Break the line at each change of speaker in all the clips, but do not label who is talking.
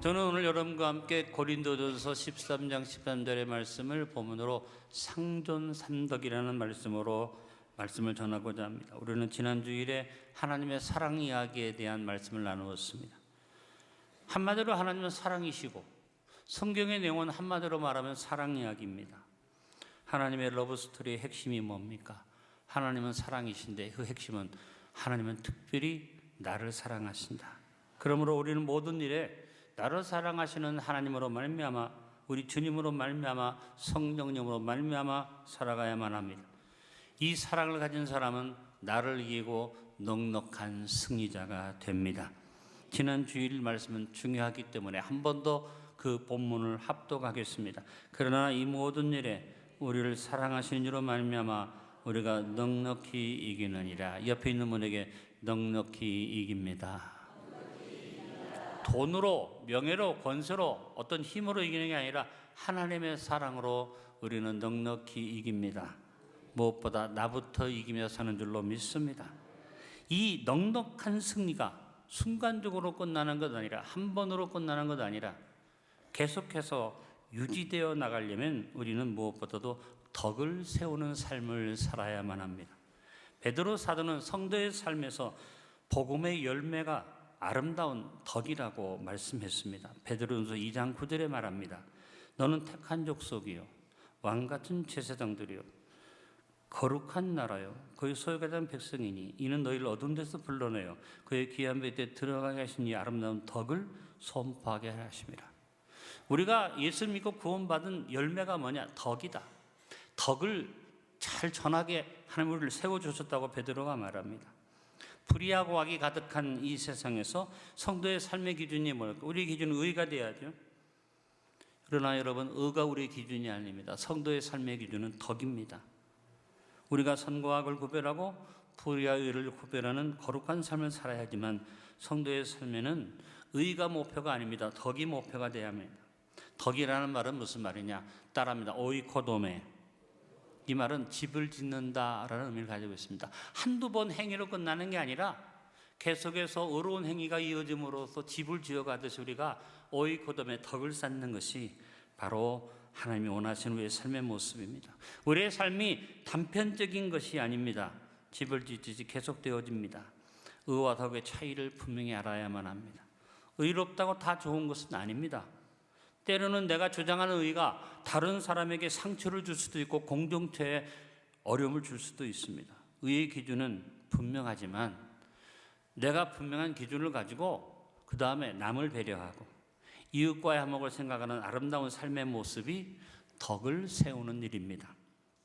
저는 오늘 여러분과 함께 고린도전서 13장 13절의 말씀을 본문으로 상존삼덕이라는 말씀을 전하고자 합니다. 우리는 지난 주일에 하나님의 사랑 이야기에 대한 말씀을 나누었습니다. 한마디로 하나님은 사랑이시고 성경의 내용은 한마디로 말하면 사랑 이야기입니다. 하나님의 러브스토리의 핵심이 뭡니까? 하나님은 사랑이신데 그 핵심은 하나님은 특별히 나를 사랑하신다. 그러므로 우리는 모든 일에 나를 사랑하시는 하나님으로 말미암아 우리 주님으로 말미암아 성령님으로 말미암아 살아가야만 합니다. 이 사랑을 가진 사람은 나를 이기고 넉넉한 승리자가 됩니다. 지난 주일 말씀은 중요하기 때문에 한 번 더 그 본문을 합독하겠습니다. 그러나 이 모든 일에 우리를 사랑하시는 이로 말미암아 우리가 넉넉히 이기느니라. 옆에 있는 분에게 넉넉히 이깁니다. 돈으로, 명예로, 권세로, 어떤 힘으로 이기는 게 아니라 하나님의 사랑으로 우리는 넉넉히 이깁니다. 무엇보다 나부터 이기며 사는 줄로 믿습니다. 이 넉넉한 승리가 순간적으로 끝나는 것 아니라 한 번으로 끝나는 것 아니라 계속해서 유지되어 나가려면 우리는 무엇보다도 덕을 세우는 삶을 살아야만 합니다. 베드로 사도는 성도의 삶에서 복음의 열매가 아름다운 덕이라고 말씀했습니다. 베드로전서 2장 9절에 말합니다. 너는 택한 족속이요 왕같은 제사장들이요 거룩한 나라요 그의 소유가 된 백성이니 이는 너희를 어두운 데서 불러내어 그의 귀한 볕에 들어가게 하신 이 아름다운 덕을 선포하게 하심이라. 우리가 예수를 믿고 구원받은 열매가 뭐냐? 덕이다. 덕을 잘 전하게 하나님 우리를 세워주셨다고 베드로가 말합니다. 불의하고 악이 가득한 이 세상에서 성도의 삶의 기준이 뭘까? 우리의 기준은 의가 돼야죠. 그러나 여러분, 의가 우리의 기준이 아닙니다. 성도의 삶의 기준은 덕입니다. 우리가 선과 악을 구별하고 불의와 의를 구별하는 거룩한 삶을 살아야 하지만 성도의 삶에는 의가 목표가 아닙니다. 덕이 목표가 돼야 합니다. 덕이라는 말은 무슨 말이냐? 따라합니다. 오이코도메. 이 말은 집을 짓는다라는 의미를 가지고 있습니다. 한두 번 행위로 끝나는 게 아니라 계속해서 의로운 행위가 이어짐으로써 집을 지어가듯이 우리가 오이코돔에 덕을 쌓는 것이 바로 하나님이 원하시는 우리의 삶의 모습입니다. 우리의 삶이 단편적인 것이 아닙니다. 집을 짓듯이 계속되어집니다. 의와 덕의 차이를 분명히 알아야만 합니다. 의롭다고 다 좋은 것은 아닙니다. 때로는 내가 주장하는 의가 다른 사람에게 상처를 줄 수도 있고 공동체에 어려움을 줄 수도 있습니다. 의의 기준은 분명하지만 내가 분명한 기준을 가지고 그 다음에 남을 배려하고 이웃과의 화목을 생각하는 아름다운 삶의 모습이 덕을 세우는 일입니다.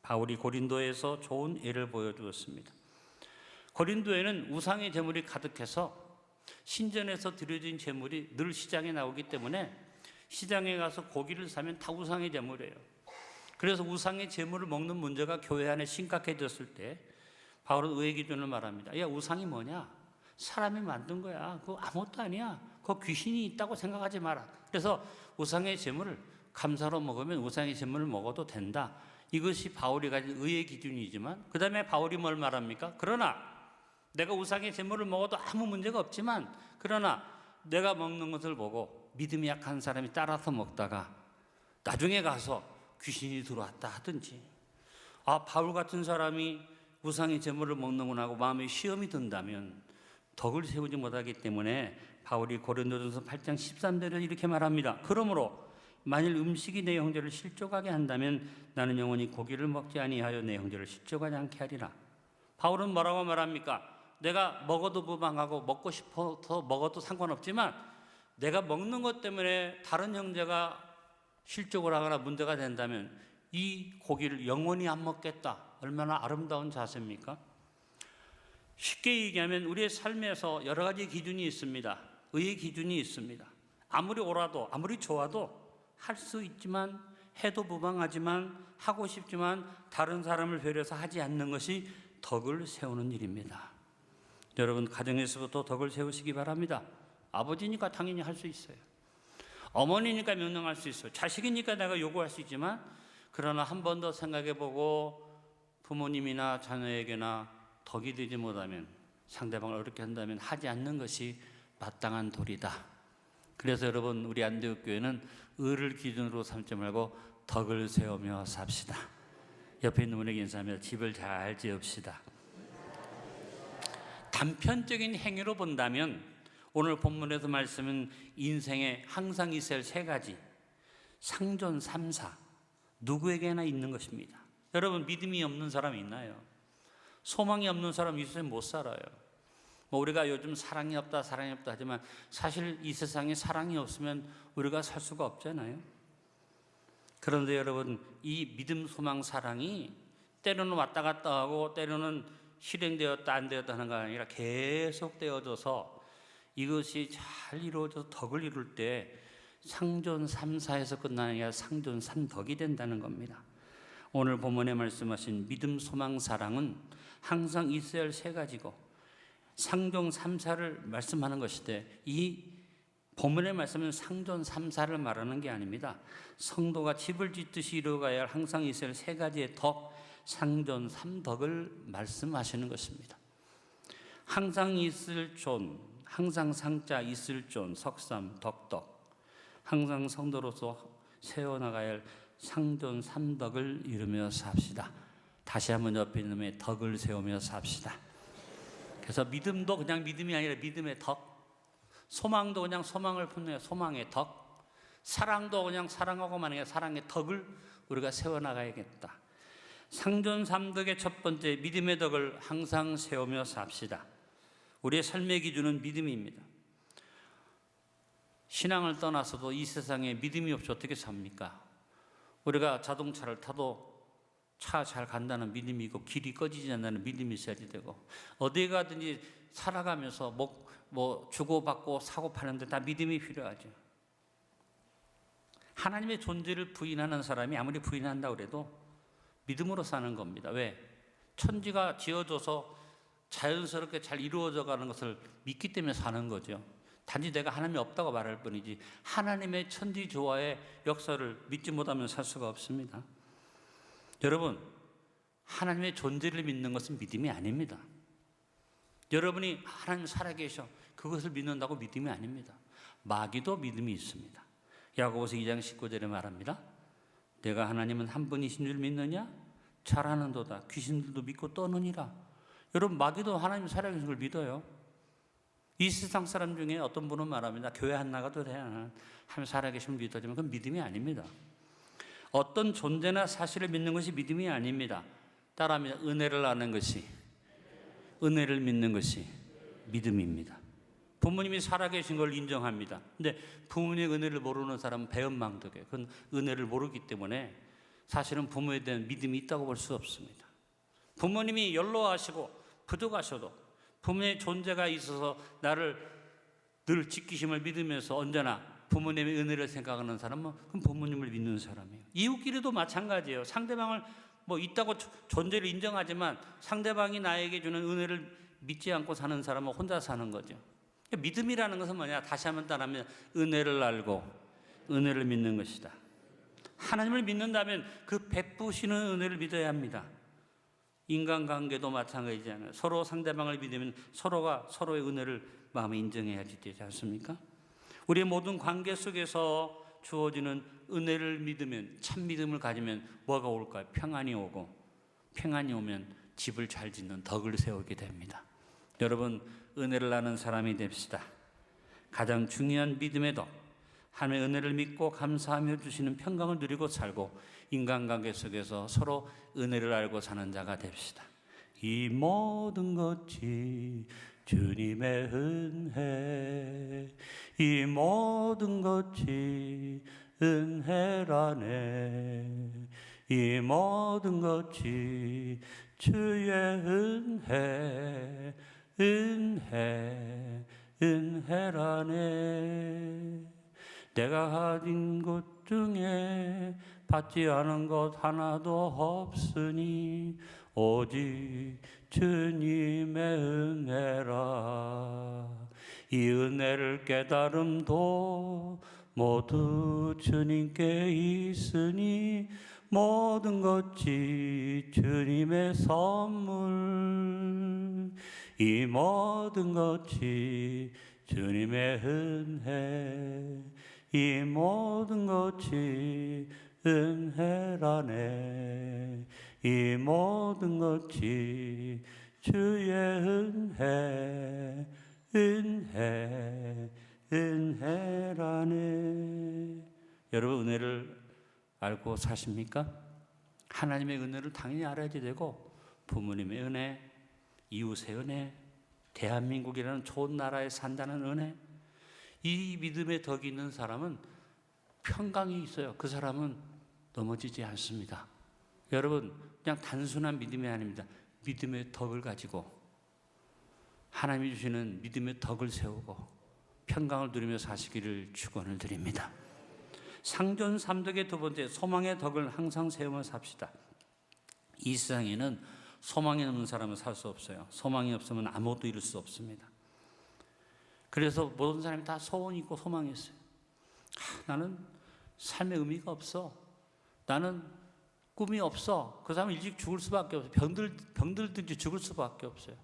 바울이 고린도에서 좋은 예를 보여주었습니다. 고린도에는 우상의 제물이 가득해서 신전에서 드려진 제물이 늘 시장에 나오기 때문에 시장에 가서 고기를 사면 다 우상의 제물이에요. 그래서 우상의 제물을 먹는 문제가 교회 안에 심각해졌을 때 바울은 의의 기준을 말합니다. 야, 우상이 뭐냐? 사람이 만든 거야. 그거 아무것도 아니야. 그거 귀신이 있다고 생각하지 마라. 그래서 우상의 제물을 감사로 먹으면 우상의 제물을 먹어도 된다. 이것이 바울이 가진 의의 기준이지만 그 다음에 바울이 뭘 말합니까? 그러나 내가 우상의 제물을 먹어도 아무 문제가 없지만 그러나 내가 먹는 것을 보고 믿음이 약한 사람이 따라서 먹다가 나중에 가서 귀신이 들어왔다 하든지 바울 같은 사람이 우상의 제물을 먹는구나 하고 마음에 시험이 든다면 덕을 세우지 못하기 때문에 바울이 고린도전서 8장 13절에 이렇게 말합니다. 그러므로 만일 음식이 내 형제를 실족하게 한다면 나는 영원히 고기를 먹지 아니하여 내 형제를 실족하지 않게 하리라. 바울은 뭐라고 말합니까? 내가 먹어도 무방하고 먹고 싶어서 먹어도 상관없지만 내가 먹는 것 때문에 다른 형제가 실족을 하거나 문제가 된다면 이 고기를 영원히 안 먹겠다. 얼마나 아름다운 자세입니까? 쉽게 얘기하면 우리의 삶에서 여러 가지 기준이 있습니다. 의의 기준이 있습니다. 아무리 옳아도 아무리 좋아도 할 수 있지만 해도 무방하지만 하고 싶지만 다른 사람을 배려해서 하지 않는 것이 덕을 세우는 일입니다. 여러분 가정에서부터 덕을 세우시기 바랍니다. 아버지니까 당연히 할 수 있어요. 어머니니까 명령할 수 있어요. 자식이니까 내가 요구할 수 있지만 그러나 한 번 더 생각해보고 부모님이나 자녀에게나 덕이 되지 못하면 상대방을 어렵게 한다면 하지 않는 것이 마땅한 도리다. 그래서 여러분, 우리 안디옥 교회는 의를 기준으로 삼지 말고 덕을 세우며 삽시다. 옆에 있는 분에게 인사하며 집을 잘 지읍시다. 단편적인 행위로 본다면 오늘 본문에서 말씀은 인생에 항상 있어야 할 세 가지 상존 삼사, 누구에게나 있는 것입니다. 여러분, 믿음이 없는 사람이 있나요? 소망이 없는 사람이 있으면 못 살아요. 우리가 요즘 사랑이 없다 하지만 사실 이 세상에 사랑이 없으면 우리가 살 수가 없잖아요. 그런데 여러분, 이 믿음, 소망, 사랑이 때로는 왔다 갔다 하고 때로는 실행되었다 안 되었다 하는 거 아니라 계속 되어져서 이것이 잘 이루어져서 덕을 이룰 때 상존 3사에서 끝나는 게 아니라 상존 3덕이 된다는 겁니다. 오늘 본문에 말씀하신 믿음, 소망, 사랑은 항상 있어야 할 세 가지고 상존 3사를 말씀하는 것인데, 이 본문의 말씀은 상존 3사를 말하는 게 아닙니다. 성도가 집을 짓듯이 이루어가야 할 항상 있어야 할 세 가지의 덕, 상존 3덕을 말씀하시는 것입니다. 항상 있을 존, 항상 상자 있을 존, 석삼, 덕덕. 항상 성도로서 세워나가야 할 상존 3덕을 이루며 삽시다. 다시 한번 옆에 있는 놈의 덕을 세우며 삽시다. 그래서 믿음도 그냥 믿음이 아니라 믿음의 덕, 소망도 그냥 소망을 품는 소망의 덕, 사랑도 그냥 사랑하고만 아니라 사랑의 덕을 우리가 세워나가야겠다. 상존 3덕의 첫 번째 믿음의 덕을 항상 세우며 삽시다. 우리의 삶의 기준은 믿음입니다. 신앙을 떠나서도 이 세상에 믿음이 없이 어떻게 삽니까? 우리가 자동차를 타도 차 잘 간다는 믿음이 있고 길이 꺼지지 않는다는 믿음이 있어야 되고, 어디 가든지 살아가면서 뭐 주고받고 사고 파는데 다 믿음이 필요하죠. 하나님의 존재를 부인하는 사람이 아무리 부인한다고 해도 믿음으로 사는 겁니다. 왜? 천지가 지어져서 자연스럽게 잘 이루어져 가는 것을 믿기 때문에 사는 거죠. 단지 내가 하나님이 없다고 말할 뿐이지 하나님의 천지조화의 역사를 믿지 못하면 살 수가 없습니다. 여러분, 하나님의 존재를 믿는 것은 믿음이 아닙니다. 여러분이 하나님 살아계셔, 그것을 믿는다고 믿음이 아닙니다. 마귀도 믿음이 있습니다. 야고보서 2장 19절에 말합니다. 내가 하나님은 한 분이신 줄 믿느냐? 잘하는도다. 귀신들도 믿고 떠느니라. 여러분, 마귀도 하나님 살아계신 걸 믿어요. 이 세상 사람 중에 어떤 분은 말합니다. 교회 안 나가도 돼. 하나님 살아계시면 믿어지만 그건 믿음이 아닙니다. 어떤 존재나 사실을 믿는 것이 믿음이 아닙니다. 따라합니다. 은혜를 아는 것이, 은혜를 믿는 것이 믿음입니다. 부모님이 살아계신 걸 인정합니다. 근데 부모님의 은혜를 모르는 사람은 배은망덕해요. 그건 은혜를 모르기 때문에 사실은 부모에 대한 믿음이 있다고 볼 수 없습니다. 부모님이 연로하시고 부족하셔도 부모의 존재가 있어서 나를 늘 지키심을 믿으면서 언제나 부모님의 은혜를 생각하는 사람은 그럼 부모님을 믿는 사람이에요. 이웃끼리도 마찬가지예요. 상대방을 있다고 존재를 인정하지만 상대방이 나에게 주는 은혜를 믿지 않고 사는 사람은 혼자 사는 거죠. 믿음이라는 것은 뭐냐? 다시 한번 따라하면 은혜를 알고 은혜를 믿는 것이다. 하나님을 믿는다면 그 베푸시는 은혜를 믿어야 합니다. 인간관계도 마찬가지잖아요. 서로 상대방을 믿으면 서로가 서로의 은혜를 마음에 인정해야지 되지 않습니까? 우리의 모든 관계 속에서 주어지는 은혜를 믿으면, 참 믿음을 가지면 뭐가 올까요? 평안이 오고, 평안이 오면 집을 잘 짓는 덕을 세우게 됩니다. 여러분, 은혜를 아는 사람이 됩시다. 가장 중요한 믿음의 덕, 하나님의 은혜를 믿고 감사하며 주시는 평강을 누리고 살고 인간관계 속에서 서로 은혜를 알고 사는 자가 됩시다. 이 모든 것이 주님의 은혜, 이 모든 것이 은혜라네, 이 모든 것이 주의 은혜, 은혜라네. 내가 가진 것 중에 받지 않은 것 하나도 없으니 오직 주님의 은혜라. 이 은혜를 깨달음도 모두 주님께 있으니 모든 것이 주님의 선물, 이 모든 것이 주님의 은혜. 이 모든 것이 은혜라네. 이 모든 것이 주의 은혜, 은혜라네. 여러분, 은혜를 알고 사십니까? 하나님의 은혜를 당연히 알아야지 되고, 부모님의 은혜, 이웃의 은혜, 대한민국이라는 좋은 나라에 산다는 은혜, 이 믿음의 덕이 있는 사람은 평강이 있어요. 그 사람은 넘어지지 않습니다. 여러분, 그냥 단순한 믿음이 아닙니다. 믿음의 덕을 가지고 하나님이 주시는 믿음의 덕을 세우고 평강을 누리며 사시기를 축원을 드립니다. 상존 삼덕의 두 번째, 소망의 덕을 항상 세우며 삽시다. 이 세상에는 소망이 없는 사람은 살 수 없어요. 소망이 없으면 아무것도 이룰 수 없습니다. 그래서 모든 사람이 다 소원이 있고 소망이 있어요. 나는 삶의 의미가 없어. 나는 꿈이 없어. 그 사람은 일찍 죽을 수밖에 없어요. 병들든지 죽을 수밖에 없어요.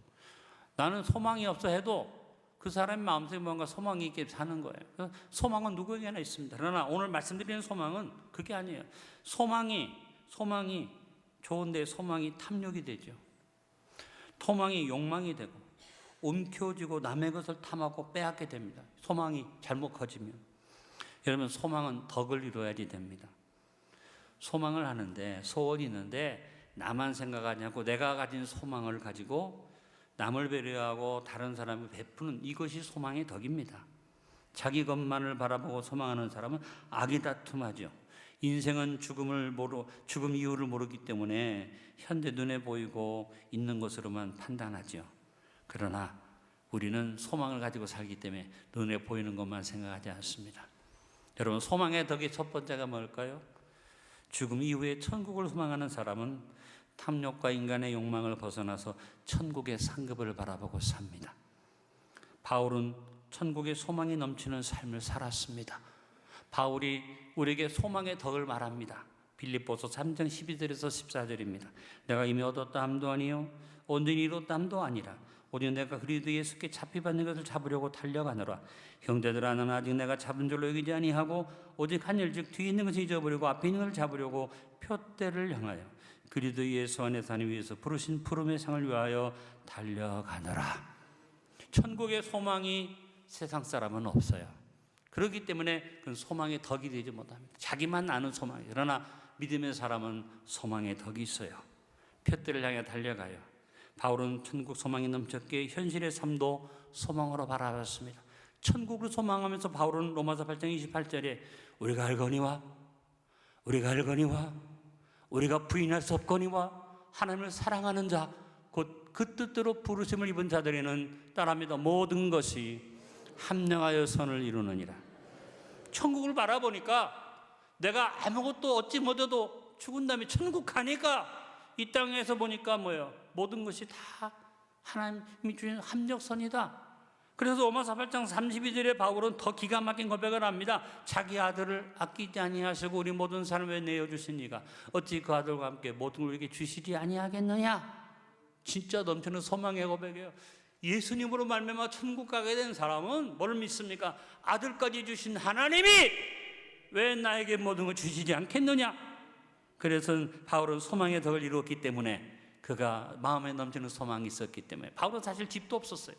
나는 소망이 없어 해도 그 사람의 마음속에 뭔가 소망이 있게 사는 거예요. 소망은 누구에게나 있습니다. 그러나 오늘 말씀드리는 소망은 그게 아니에요. 소망이 좋은데 소망이 탐욕이 되죠. 소망이 욕망이 되고 움켜쥐고 남의 것을 탐하고 빼앗게 됩니다. 소망이 잘못 커지면. 여러분, 소망은 덕을 이루어야지 됩니다. 소망을 하는데, 소원이 있는데 나만 생각하지 않고 내가 가진 소망을 가지고 남을 배려하고 다른 사람을 베푸는, 이것이 소망의 덕입니다. 자기 것만을 바라보고 소망하는 사람은 악이 다툼하죠. 인생은 죽음 이유를 모르기 때문에 현재 눈에 보이고 있는 것으로만 판단하죠. 그러나 우리는 소망을 가지고 살기 때문에 눈에 보이는 것만 생각하지 않습니다. 여러분, 소망의 덕의 첫 번째가 뭘까요? 죽음 이후에 천국을 소망하는 사람은 탐욕과 인간의 욕망을 벗어나서 천국의 상급을 바라보고 삽니다. 바울은 천국의 소망이 넘치는 삶을 살았습니다. 바울이 우리에게 소망의 덕을 말합니다. 빌립보서 3장 12절에서 14절입니다. 내가 이미 얻었다 함도 아니요 온전히 이뤘다 함도 아니라 오직 내가 그리스도 예수께 잡히받는 것을 잡으려고 달려가노라. 형제들아, 나는 아직 내가 잡은 줄로 여기지 아니하고 오직 한 일, 즉 뒤에 있는 것을 잊어버리고 앞에 있는 것을 잡으려고 표대를 향하여 그리스도 예수 안에서 하나님 위해서 부르신 푸름의 상을 위하여 달려가노라. 천국의 소망이 세상 사람은 없어요. 그렇기 때문에 그건 소망의 덕이 되지 못합니다. 자기만 아는 소망이. 그러나 믿음의 사람은 소망의 덕이 있어요. 표대를 향해 달려가요. 바울은 천국 소망이 넘쳤기에 현실의 삶도 소망으로 바라봤습니다. 천국을 소망하면서 바울은 로마서 8장 28절에 우리가 알거니와 우리가 부인할 수 없거니와 하나님을 사랑하는 자 곧 그 뜻대로 부르심을 입은 자들에는 따라합니다. 모든 것이 합력하여 선을 이루느니라. 천국을 바라보니까 내가 아무것도 얻지 못해도 죽은 다음에 천국 가니까 이 땅에서 보니까 뭐예요? 모든 것이 다 하나님이 주신 합력선이다. 그래서 로마서 8장 32절에 바울은 더 기가 막힌 고백을 합니다. 자기 아들을 아끼지 아니하시고 우리 모든 사람을 왜 내어주시니까 어찌 그 아들과 함께 모든 걸 우리에게 주시지 아니하겠느냐. 진짜 넘치는 소망의 고백이에요. 예수님으로 말미암아 천국 가게 된 사람은 뭘 믿습니까? 아들까지 주신 하나님이 왜 나에게 모든 걸 주시지 않겠느냐. 그래서 바울은 소망의 덕을 이루었기 때문에, 그가 마음에 넘치는 소망이 있었기 때문에. 바울은 사실 집도 없었어요.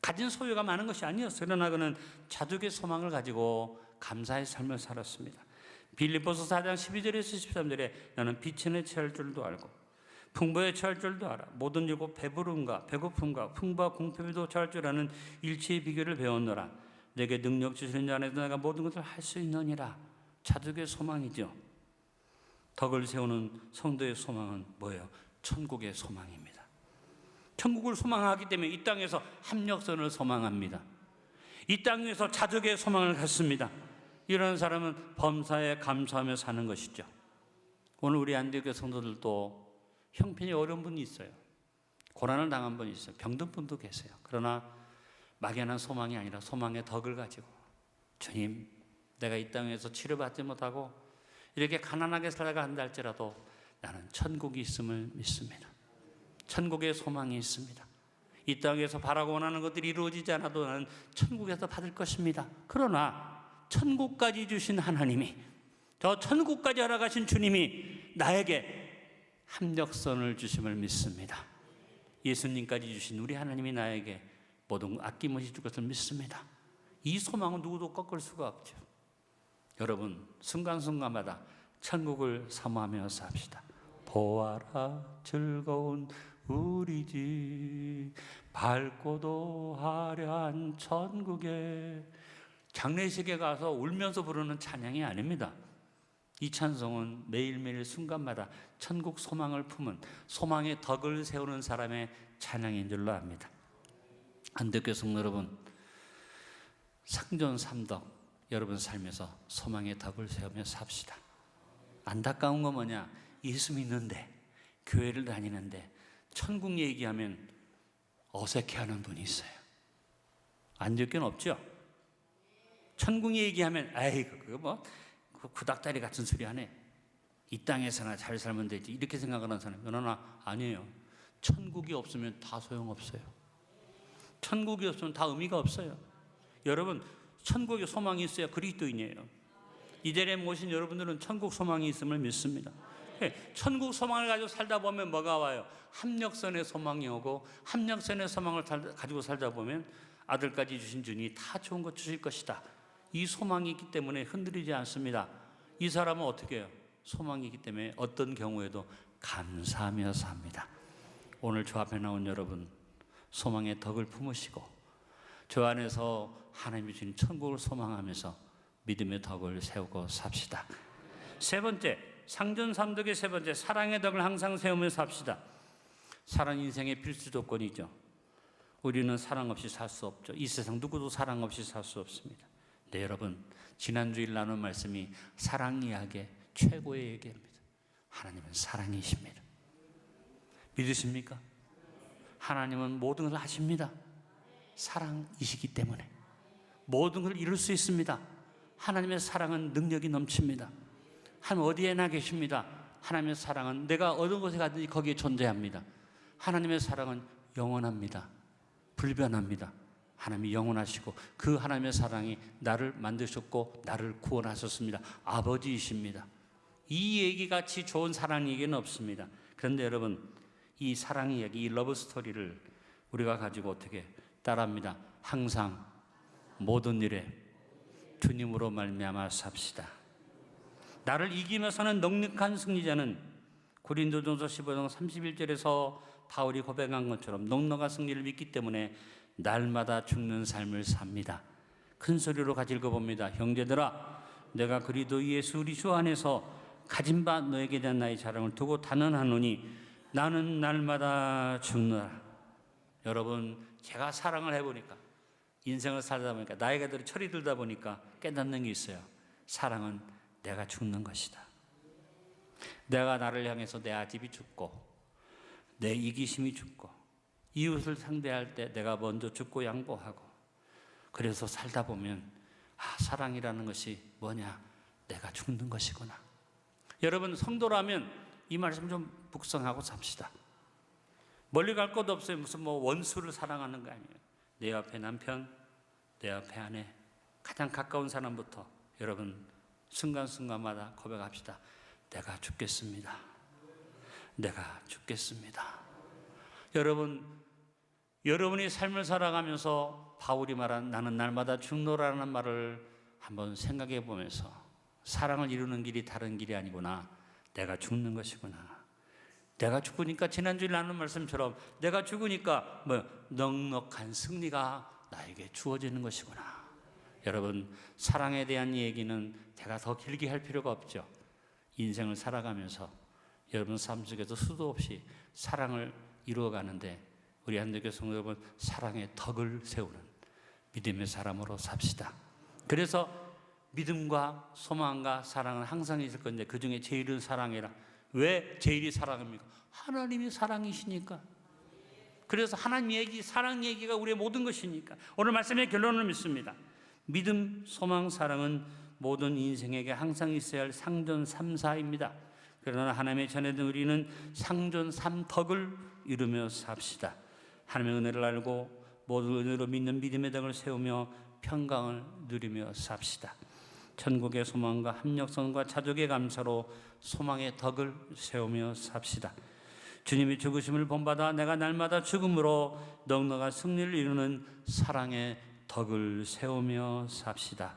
가진 소유가 많은 것이 아니었어요. 그러나 그는 자족의 소망을 가지고 감사의 삶을 살았습니다. 빌립보서 4장 12절에서 13절에 나는 비천에 처할 줄도 알고 풍부에 처할 줄도 알아. 모든 일곱 배부름과 배고픔과 풍부와 공평에도 처할 줄 아는 일체의 비결을 배웠노라. 내게 능력 주시는 자 안에서 내가 모든 것을 할 수 있느니라. 자족의 소망이죠. 덕을 세우는 성도의 소망은 뭐예요? 천국의 소망입니다. 천국을 소망하기 때문에 이 땅에서 합력선을 소망합니다. 이 땅에서 자족의 소망을 갖습니다. 이런 사람은 범사에 감사하며 사는 것이죠. 오늘 우리 안디옥교 성도들도 형편이 어려운 분이 있어요. 고난을 당한 분이 있어요. 병든 분도 계세요. 그러나 막연한 소망이 아니라 소망의 덕을 가지고, 주님, 내가 이 땅에서 치료받지 못하고 이렇게 가난하게 살아간다 할지라도 나는 천국이 있음을 믿습니다. 천국의 소망이 있습니다. 이 땅에서 바라고 원하는 것들이 이루어지지 않아도 나는 천국에서 받을 것입니다. 그러나 천국까지 주신 하나님이, 저 천국까지 알아가신 주님이 나에게 합력선을 주심을 믿습니다. 예수님까지 주신 우리 하나님이 나에게 모든 아낌없이 줄 것을 믿습니다. 이 소망은 누구도 꺾을 수가 없죠. 여러분, 순간순간마다 천국을 사모하며 삽시다. 보아라 즐거운 우리 집, 밝고도 화려한 천국에. 장례식에 가서 울면서 부르는 찬양이 아닙니다. 이 찬송은 매일매일 순간마다 천국 소망을 품은, 소망의 덕을 세우는 사람의 찬양인 줄로 압니다. 한덕교 성도 여러분, 상존 삼덕 여러분 삶에서 소망의 덕을 세우며 삽시다. 안타까운 건 뭐냐? 예수 믿는데, 교회를 다니는데 천국 얘기하면 어색해하는 분이 있어요. 안덕교는 없죠? 천국 얘기하면 아이고 그거 뭐 구닥다리 같은 소리 하네, 이 땅에서나 잘 살면 되지, 이렇게 생각하는 사람이 그러나 아니에요. 천국이 없으면 다 소용없어요. 천국이 없으면 다 의미가 없어요. 여러분, 천국에 소망이 있어야 그리스도인이에요. 이 자리에 모신 여러분들은 천국 소망이 있음을 믿습니다. 천국 소망을 가지고 살다 보면 뭐가 와요? 합력선의 소망이 오고, 합력선의 소망을 가지고 살다 보면 아들까지 주신 주님이 다 좋은 것 주실 것이다. 이 소망이 있기 때문에 흔들리지 않습니다. 이 사람은 어떻게 해요? 소망이 있기 때문에 어떤 경우에도 감사하며 삽니다. 오늘 저 앞에 나온 여러분, 소망의 덕을 품으시고 저 안에서 하나님이 주신 천국을 소망하면서 믿음의 덕을 세우고 삽시다. 세 번째, 상전 삼덕의 세 번째, 사랑의 덕을 항상 세우며 삽시다. 사랑 인생의 필수 조건이죠. 우리는 사랑 없이 살 수 없죠. 이 세상 누구도 사랑 없이 살 수 없습니다. 네, 여러분, 지난주일 나눈 말씀이 사랑 이야기의 최고의 얘기입니다. 하나님은 사랑이십니다. 믿으십니까? 하나님은 모든 걸 하십니다. 사랑이시기 때문에 모든 걸 이룰 수 있습니다. 하나님의 사랑은 능력이 넘칩니다. 하나님 어디에나 계십니다. 하나님의 사랑은 내가 어느 곳에 가든지 거기에 존재합니다. 하나님의 사랑은 영원합니다. 불변합니다. 하나님이 영원하시고 그 하나님의 사랑이 나를 만드셨고 나를 구원하셨습니다. 아버지이십니다. 이 얘기같이 좋은 사랑 얘기는 없습니다. 그런데 여러분, 이 사랑 이야기, 이 러브 스토리를 우리가 가지고 어떻게 따라합니다. 항상 모든 일에 주님으로 말미암아 삽시다. 나를 이기며 사는 넉넉한 승리자는 고린도전서 15장 31절에서 바울이 고백한 것처럼 넉넉한 승리를 믿기 때문에 날마다 죽는 삶을 삽니다. 큰 소리로 같이 읽어봅니다. 형제들아, 내가 그리스도 예수 우리 주 안에서 가진 바 너에게 대한 나의 자랑을 두고 단언하노니 나는 날마다 죽노라. 여러분, 제가 사랑을 해보니까, 인생을 살다 보니까, 나이가 들어 철이 들다 보니까 깨닫는 게 있어요. 사랑은 내가 죽는 것이다. 내가 나를 향해서 내 아집이 죽고 내 이기심이 죽고 이웃을 상대할 때 내가 먼저 죽고 양보하고, 그래서 살다 보면 사랑이라는 것이 뭐냐? 내가 죽는 것이구나. 여러분, 성도라면 이 말씀 좀 묵상하고 삽시다. 멀리 갈 것도 없어요. 무슨 원수를 사랑하는 거 아니에요. 내 옆에 남편, 내 옆에 아내, 가장 가까운 사람부터 여러분 순간순간마다 고백합시다. 내가 죽겠습니다. 내가 죽겠습니다. 여러분이 삶을 살아가면서 바울이 말한 나는 날마다 죽노라는 말을 한번 생각해 보면서, 사랑을 이루는 길이 다른 길이 아니구나. 내가 죽는 것이구나. 내가 죽으니까, 지난주에 나눈 말씀처럼 내가 죽으니까 넉넉한 승리가 나에게 주어지는 것이구나. 여러분, 사랑에 대한 얘기는 제가 더 길게 할 필요가 없죠. 인생을 살아가면서 여러분 삶 속에서 수도 없이 사랑을 이루어가는데, 우리 한덕교 성도 여러분, 사랑의 덕을 세우는 믿음의 사람으로 삽시다. 그래서 믿음과 소망과 사랑은 항상 있을 건데, 그 중에 제일은 사랑이라. 왜 제일이 사랑입니까? 하나님이 사랑이시니까. 그래서 하나님 얘기, 사랑 얘기가 우리의 모든 것이니까. 오늘 말씀의 결론을 믿습니다. 믿음, 소망, 사랑은 모든 인생에게 항상 있어야 할 상존 3, 4입니다. 그러나 하나님의 자녀된 우리는 상존 3덕을 이루며 삽시다. 하나님의 은혜를 알고 모든 은혜로 믿는 믿음의 덕을 세우며 평강을 누리며 삽시다. 천국의 소망과 합력선과 자족의 감사로 소망의 덕을 세우며 삽시다. 주님이 죽으심을 본받아 내가 날마다 죽음으로 넉넉한 승리를 이루는 사랑의 덕을 세우며 삽시다.